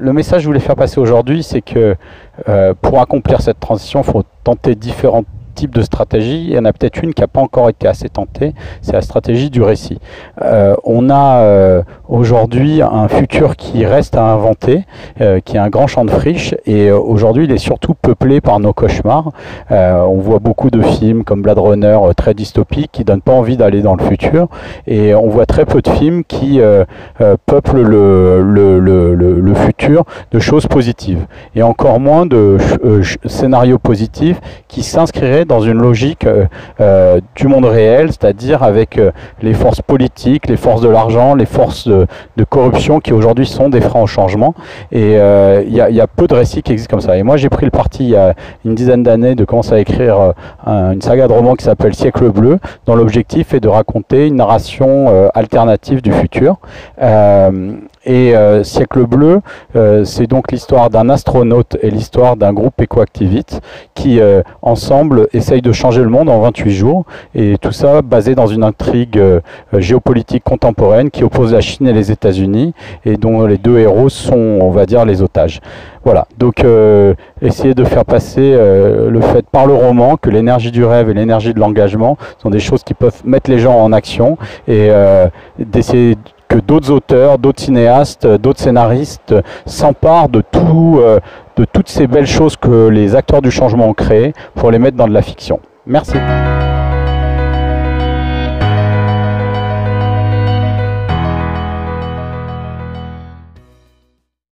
le message que je voulais faire passer aujourd'hui, c'est que pour accomplir cette transition, il faut tenter différents types de stratégies. Il y en a peut-être une qui n'a pas encore été assez tentée, c'est la stratégie du récit. On a aujourd'hui un futur qui reste à inventer, qui est un grand champ de friche, et aujourd'hui il est surtout peuplé par nos cauchemars. On voit beaucoup de films comme Blade Runner très dystopiques qui ne donnent pas envie d'aller dans le futur, et on voit très peu de films qui peuplent le futur de choses positives, et encore moins de scénarios positifs qui s'inscriraient dans une logique du monde réel, c'est-à-dire avec les forces politiques, les forces de l'argent, les forces de corruption qui aujourd'hui sont des freins au changement. Et il y a peu de récits qui existent comme ça. Et moi j'ai pris le parti il y a une dizaine d'années de commencer à écrire une saga de romans qui s'appelle Siècle Bleu, dont l'objectif est de raconter une narration alternative du futur. Siècle Bleu, c'est donc l'histoire d'un astronaute et l'histoire d'un groupe écoactiviste qui, ensemble, essayent de changer le monde en 28 jours. Et tout ça basé dans une intrigue géopolitique contemporaine qui oppose la Chine et les États-Unis et dont les deux héros sont, on va dire, les otages. Voilà, donc essayer de faire passer le fait par le roman que l'énergie du rêve et l'énergie de l'engagement sont des choses qui peuvent mettre les gens en action, et d'essayer que d'autres auteurs, d'autres cinéastes, d'autres scénaristes s'emparent de toutes ces belles choses que les acteurs du changement ont créées pour les mettre dans de la fiction. Merci.